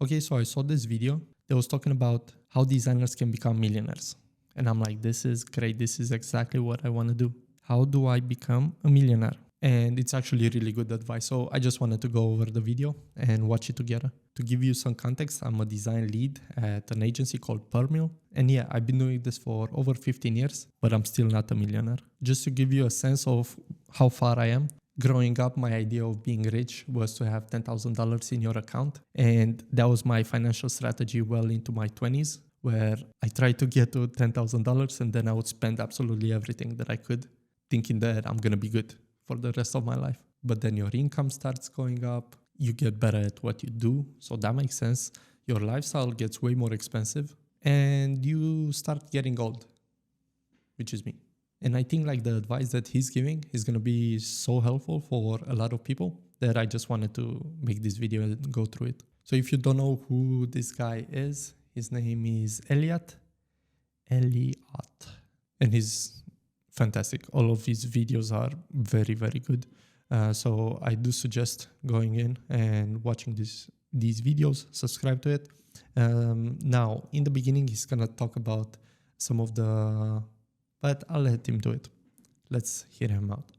Okay, so I saw this video that was talking about how designers can become millionaires. And I'm like, this is great. This is exactly what I want to do. How do I become a millionaire? And it's actually really good advice. So I just wanted to go over the video and watch it together. To give you some context, I'm a design lead at an agency called Permill. And yeah, I've been doing this for over 15 years, but I'm still not a millionaire. Just to give you a sense of how far I am, growing up, my idea of being rich was to have $10,000 in your account. And that was my financial strategy well into my 20s, where I tried to get to $10,000 and then I would spend absolutely everything that I could, thinking that I'm going to be good for the rest of my life. But then your income starts going up, you get better at what you do. So that makes sense. Your lifestyle gets way more expensive and you start getting old, which is me. And I think like the advice that he's giving is going to be so helpful for a lot of people that I just wanted to make this video and go through it. So if you don't know who this guy is, his name is Elliot. And he's fantastic. All of his videos are very, very good. So I do suggest going in and watching these videos, subscribe to it. Now, in the beginning, he's going to talk about some of but I'll let him do it. Let's hear him out.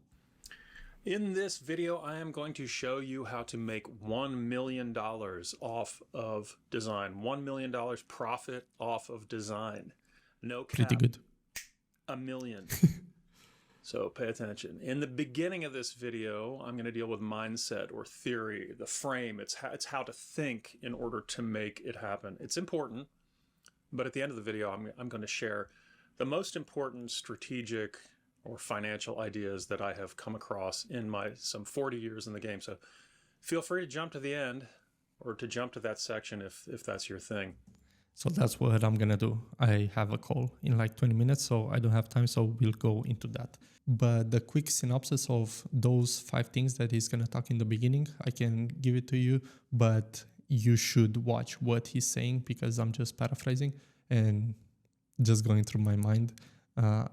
In this video, I am going to show you how to make $1 million off of design. $1 million profit off of design. No cap. Pretty good. $1 million. So pay attention. In the beginning of this video, I'm going to deal with mindset or theory, the frame. It's how to think in order to make it happen. It's important, but at the end of the video, I'm going to share the most important strategic or financial ideas that I have come across in my some 40 years in the game. So feel free to jump to the end or to jump to that section if that's your thing. So that's what I'm going to do. I have a call in like 20 minutes, so I don't have time, so we'll go into that. But the quick synopsis of those 5 things that he's going to talk in the beginning, I can give it to you, but you should watch what he's saying because I'm just paraphrasing and just going through my mind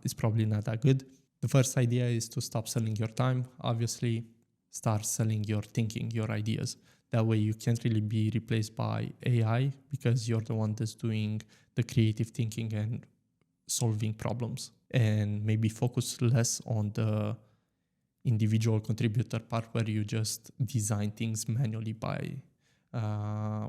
is probably not that good. The first idea is to stop selling your time. Obviously, start selling your thinking, your ideas. That way you can't really be replaced by AI because you're the one that's doing the creative thinking and solving problems. And maybe focus less on the individual contributor part where you just design things manually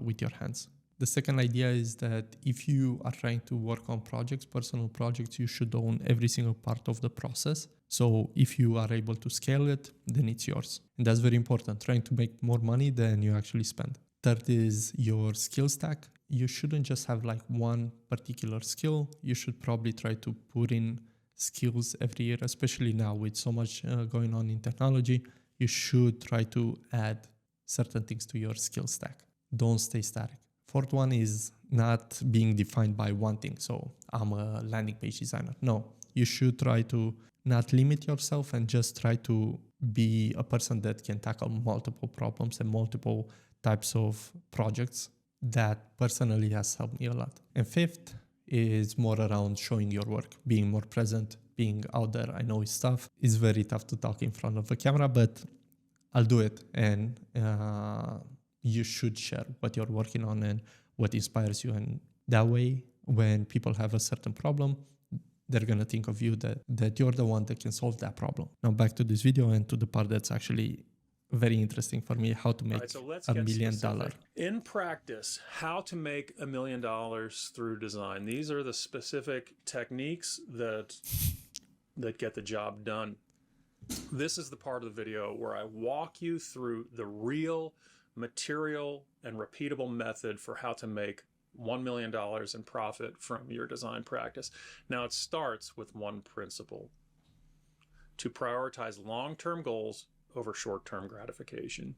with your hands. The second idea is that if you are trying to work on projects, personal projects, you should own every single part of the process. So if you are able to scale it, then it's yours. And that's very important, trying to make more money than you actually spend. Third is your skill stack. You shouldn't just have like one particular skill. You should probably try to put in skills every year, especially now with so much going on in technology. You should try to add certain things to your skill stack. Don't stay static. Fourth one is not being defined by one thing. So I'm a landing page designer. No, you should try to not limit yourself and just try to be a person that can tackle multiple problems and multiple types of projects. That personally has helped me a lot. And fifth is more around showing your work, being more present, being out there. I know it's tough. It's very tough to talk in front of a camera, but I'll do it. And you should share what you're working on and what inspires you. And that way, when people have a certain problem, they're going to think of you that you're the one that can solve that problem. Now back to this video and to the part that's actually very interesting for me, how to make $1 million. In practice, how to make $1 million through design. These are the specific techniques that get the job done. This is the part of the video where I walk you through the real material and repeatable method for how to make $1 million in profit from your design practice. Now it starts with one principle: to prioritize long-term goals over short-term gratification.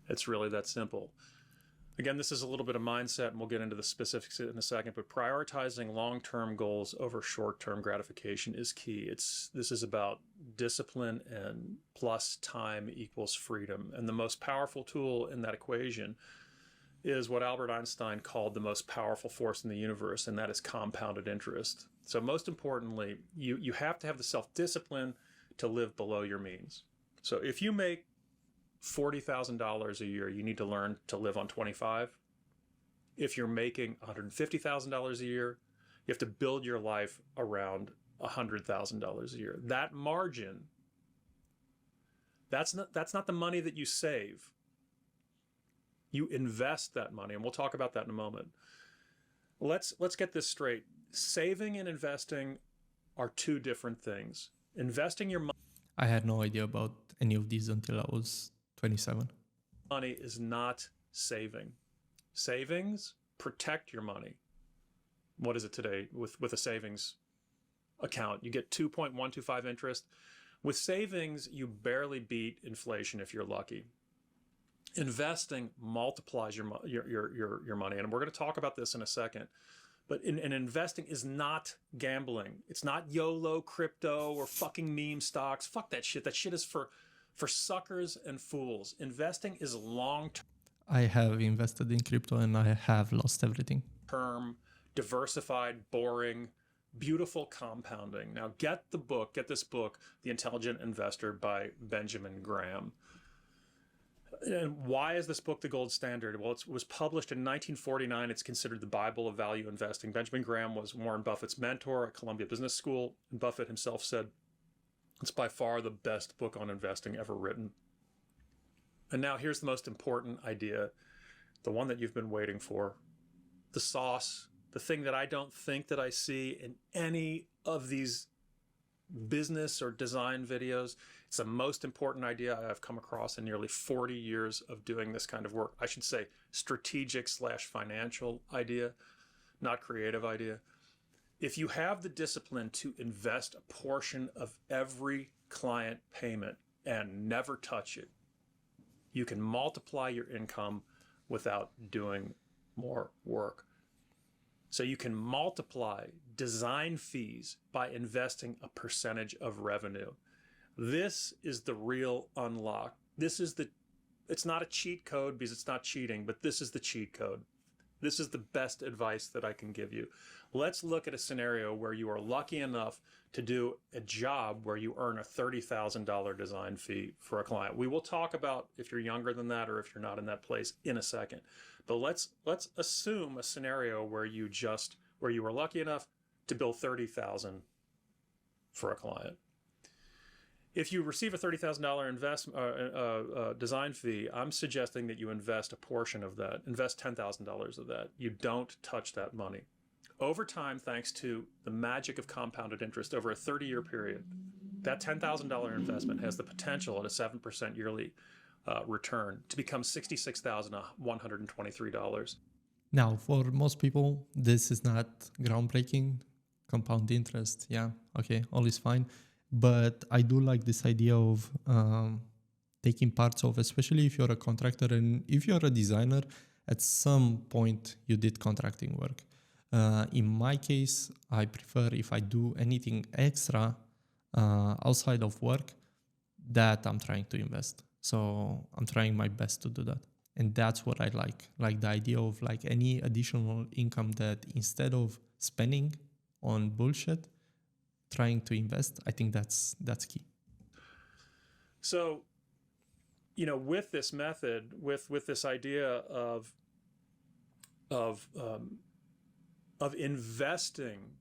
It's really that simple. Again, this is a little bit of mindset, and we'll get into the specifics in a second, but prioritizing long-term goals over short-term gratification is key. This is about discipline and plus time equals freedom. And the most powerful tool in that equation is what Albert Einstein called the most powerful force in the universe, and that is compounded interest. So most importantly, you have to have the self-discipline to live below your means. So if you make $40,000 a year, you need to learn to live on 25. If you're making $150,000 a year, you have to build your life around $100,000 a year. That margin, that's not the money that you save. You invest that money, and we'll talk about that in a moment. Let's get this straight. Saving and investing are two different things. Investing your I had no idea about any of these until I was 27. money is not saving. Savings protect your money. What is it today with a savings account? You get 2.125 interest. With savings, you barely beat inflation if you're lucky. Investing multiplies your money, and we're going to talk about this in a second. But investing is not gambling. It's not YOLO crypto or fucking meme stocks. Fuck that shit. That shit is for suckers and fools. Investing is long-term. I have invested in crypto and I have lost everything. Diversified, boring, beautiful compounding. Now get this book, The Intelligent Investor by Benjamin Graham. And why is this book the gold standard? Well, it was published in 1949. It's considered the Bible of value investing. Benjamin Graham was Warren Buffett's mentor at Columbia Business School. And Buffett himself said, it's by far the best book on investing ever written. And now here's the most important idea, the one that you've been waiting for, the sauce, the thing that I don't think that I see in any of these business or design videos. It's the most important idea I've come across in nearly 40 years of doing this kind of work. I should say strategic/financial idea, not creative idea. If you have the discipline to invest a portion of every client payment and never touch it, you can multiply your income without doing more work. So you can multiply design fees by investing a percentage of revenue. This is the real unlock. It's not a cheat code because it's not cheating, but this is the cheat code. This is the best advice that I can give you. Let's look at a scenario where you are lucky enough to do a job where you earn a $30,000 design fee for a client. We will talk about if you're younger than that or if you're not in that place in a second. But let's assume a scenario where you were lucky enough to bill $30,000 for a client. If you receive a $30,000 design fee, I'm suggesting that you invest a portion of that, invest $10,000 of that. You don't touch that money. Over time, thanks to the magic of compounded interest over a 30-year period, that $10,000 investment has the potential at a 7% yearly return to become $66,123. Now, for most people, this is not groundbreaking. Compound interest, yeah, okay, all is fine. But I do like this idea of taking parts of, especially if you're a contractor and if you're a designer, at some point you did contracting work. In my case, I prefer if I do anything extra outside of work that I'm trying to invest. So I'm trying my best to do that. And that's what I like the idea of like any additional income that instead of spending on bullshit, trying to invest. I think that's key. So, with this method, with this idea of investing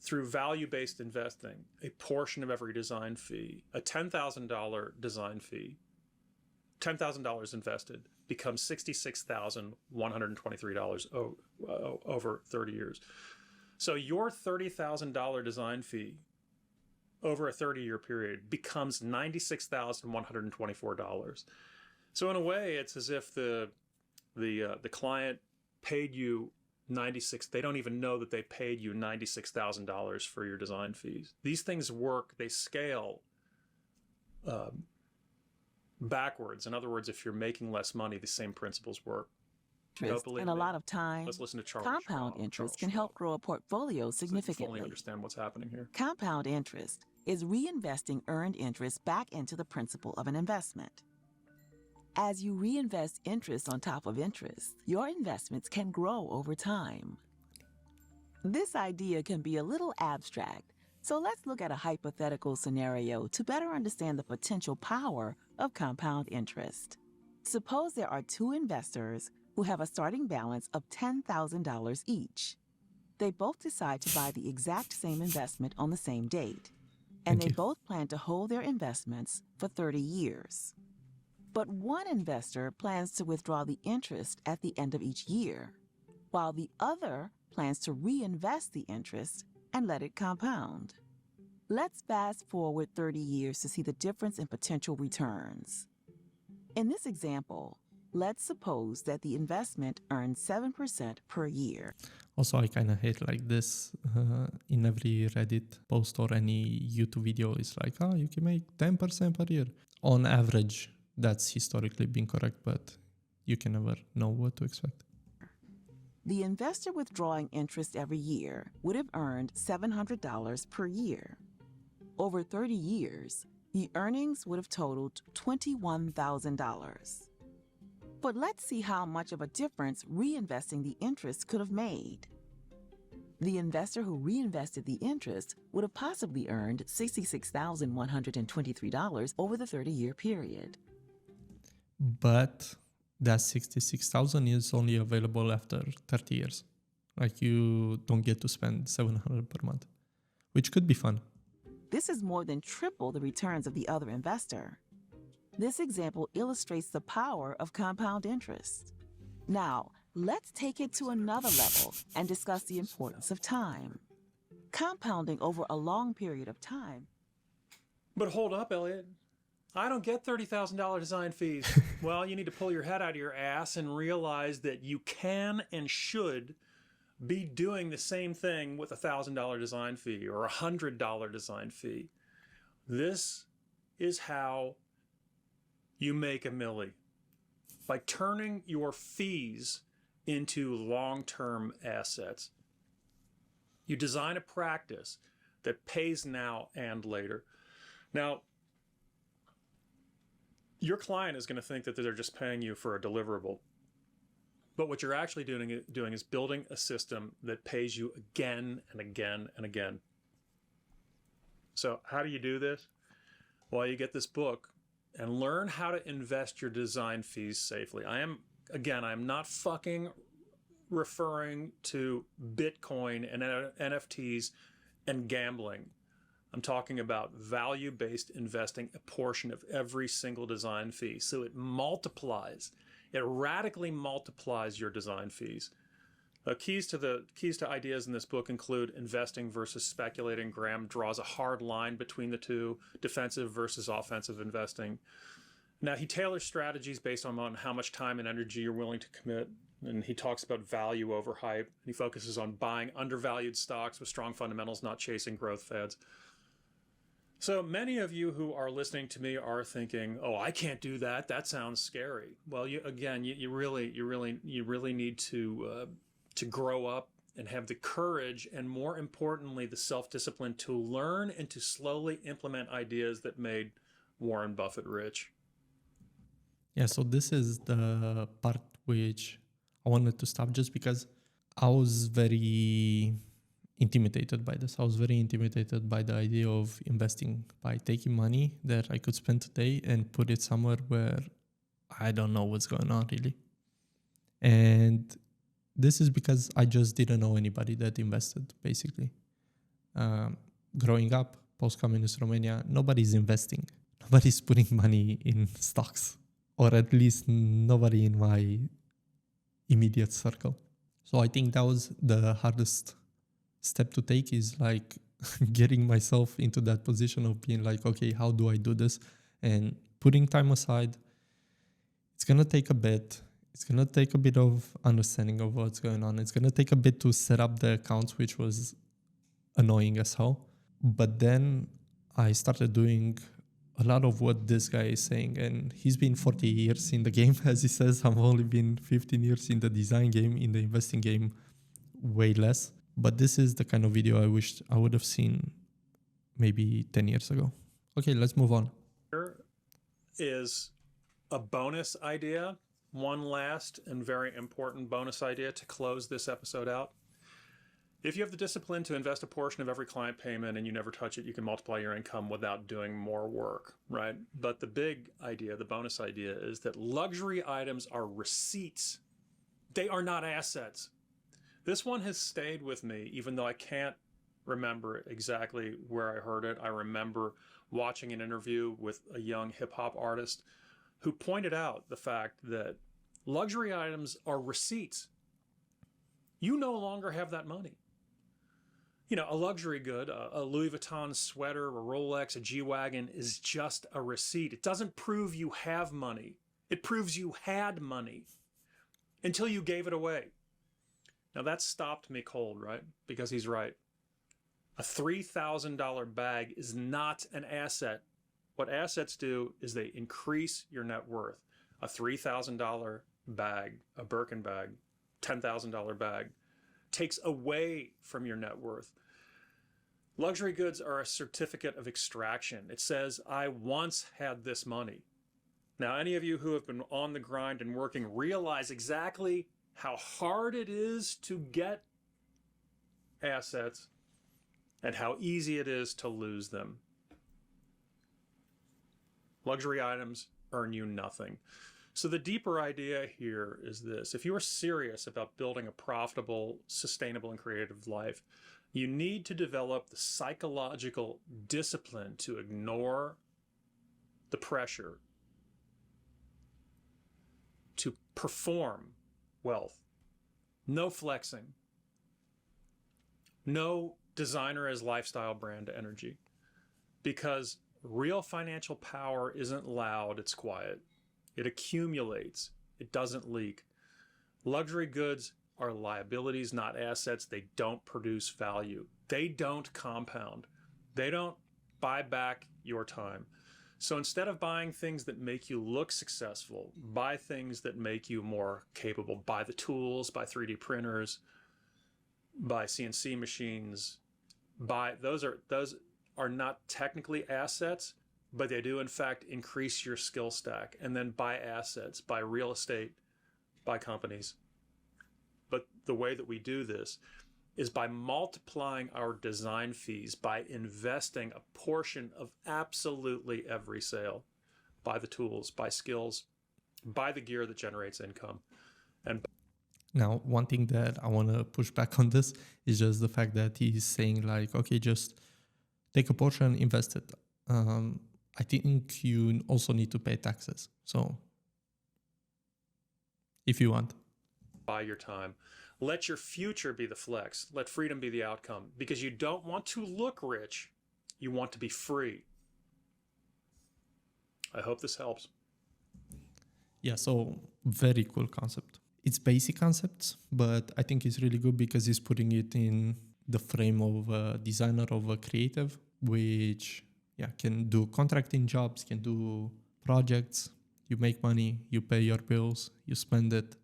through value-based investing, a portion of every design fee, a $10,000 design fee, $10,000 invested becomes $66,123 over 30 years. So your $30,000 design fee over a 30-year period becomes $96,124. So in a way, it's as if the client paid you they don't even know that they paid you $96,000 for your design fees. These things work, they scale backwards. In other words, if you're making less money, the same principles work. And a lot of time, Let's listen to Charles compound Schwab. interest Charles can help Schwab. grow a portfolio So you significantly. fully understand what's happening here. Compound interest is reinvesting earned interest back into the principal of an investment. As you reinvest interest on top of interest, your investments can grow over time. This idea can be a little abstract, So let's look at a hypothetical scenario to better understand the potential power of compound interest. Suppose there are two investors who have a starting balance of $10,000 each. They both decide to buy the exact same investment on the same date, and Thank they you. both plan to hold their investments for 30 years. But one investor plans to withdraw the interest at the end of each year, while the other plans to reinvest the interest and let it compound. Let's fast forward 30 years to see the difference in potential returns. In this example, let's suppose that the investment earns 7% per year. Also, I kind of hate like this in every Reddit post or any YouTube video. It's like, oh, you can make 10% per year. On average, that's historically been correct, but you can never know what to expect. The investor withdrawing interest every year would have earned $700 per year. Over 30 years, the earnings would have totaled $21,000. But let's see how much of a difference reinvesting the interest could have made. The investor who reinvested the interest would have possibly earned $66,123 over the 30-year period. But that 66,000 is only available after 30 years. Like you don't get to spend $700 per month, which could be fun. This is more than triple the returns of the other investor. This example illustrates the power of compound interest. Now, let's take it to another level and discuss the importance of time. Compounding over a long period of time. But hold up, Elliot. I don't get $30,000 design fees. Well, you need to pull your head out of your ass and realize that you can and should be doing the same thing with a $1,000 design fee or a $100 design fee. This is how you make a milli, by turning your fees into long-term assets. You design a practice that pays now and later. Now, your client is going to think that they're just paying you for a deliverable. But what you're actually doing is building a system that pays you again and again and again. So how do you do this? Well, you get this book and learn how to invest your design fees safely. I'm not fucking referring to Bitcoin and NFTs and gambling. I'm talking about value-based investing, a portion of every single design fee. So it multiplies, it radically multiplies your design fees. Keys to ideas in this book include investing versus speculating. Graham draws a hard line between the two, defensive versus offensive investing. Now, he tailors strategies based on how much time and energy you're willing to commit. And he talks about value over hype. He focuses on buying undervalued stocks with strong fundamentals, not chasing growth fads. So many of you who are listening to me are thinking, "Oh, I can't do that. That sounds scary." Well, you really need to grow up and have the courage, and more importantly, the self-discipline to learn and to slowly implement ideas that made Warren Buffett rich. Yeah, so this is the part which I wanted to stop just because I was very intimidated by this. I was very intimidated by the idea of investing, by taking money that I could spend today and put it somewhere where I don't know what's going on really. And this is because I just didn't know anybody that invested, basically. Growing up, post-communist Romania, nobody's investing. Nobody's putting money in stocks, or at least nobody in my immediate circle. So I think that was the hardest step to take, is like getting myself into that position of being like, okay, how do I do this? And putting time aside. It's going to take a bit. It's going to take a bit of understanding of what's going on. It's going to take a bit to set up the accounts, which was annoying as hell. But then I started doing a lot of what this guy is saying. And he's been 40 years in the game, as he says. I've only been 15 years in the design game, in the investing game, way less. But this is the kind of video I wished I would have seen maybe 10 years ago. Okay, let's move on. Here is a bonus idea. One last and very important bonus idea to close this episode out. If you have the discipline to invest a portion of every client payment and you never touch it, you can multiply your income without doing more work, right? But the big idea, the bonus idea, is that luxury items are receipts. They are not assets. This one has stayed with me, even though I can't remember exactly where I heard it. I remember watching an interview with a young hip-hop artist who pointed out the fact that luxury items are receipts. You no longer have that money. You know, a luxury good, a Louis Vuitton sweater, a Rolex, a G-Wagon is just a receipt. It doesn't prove you have money. It proves you had money until you gave it away. Now that stopped me cold, right? Because he's right. A $3,000 bag is not an asset. What assets do is they increase your net worth. A $3,000 bag, a Birkin bag, $10,000 bag, takes away from your net worth. Luxury goods are a certificate of extraction. It says, I once had this money. Now, any of you who have been on the grind and working realize exactly how hard it is to get assets and how easy it is to lose them. Luxury items earn you nothing. So the deeper idea here is this. If you are serious about building a profitable, sustainable, and creative life, you need to develop the psychological discipline to ignore the pressure to perform wealth. No flexing. No designer as lifestyle brand energy. Because real financial power isn't loud, it's quiet. It accumulates. It doesn't leak. Luxury goods are liabilities, not assets. They don't produce value. They don't compound. They don't buy back your time. So instead of buying things that make you look successful, buy things that make you more capable. Buy the tools, buy 3D printers, buy CNC machines. Those are not technically assets, but they do in fact increase your skill stack. And then buy assets, buy real estate, buy companies. But the way that we do this is by multiplying our design fees, by investing a portion of absolutely every sale. Buy the tools, buy skills, buy the gear that generates income. And now, one thing that I want to push back on this is just the fact that he's saying like, okay, just take a portion, invest it. I think you also need to pay taxes. So if you want. Buy your time. Let your future be the flex. Let freedom be the outcome. Because you don't want to look rich. You want to be free. I hope this helps. Yeah, so very cool concept. It's basic concepts, but I think it's really good because he's putting it in the frame of a designer, of a creative, which can do contracting jobs, can do projects. You make money, you pay your bills, you spend it,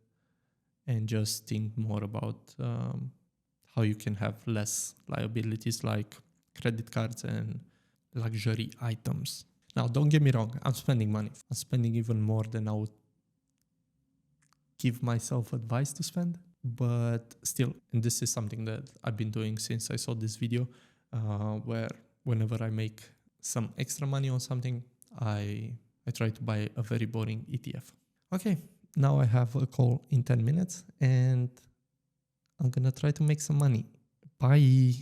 and just think more about how you can have less liabilities like credit cards and luxury items. Now, don't get me wrong, I'm spending money. I'm spending even more than I would give myself advice to spend. But still, and this is something that I've been doing since I saw this video, where whenever I make some extra money on something, I try to buy a very boring ETF. Okay, now I have a call in 10 minutes and I'm gonna try to make some money. Bye.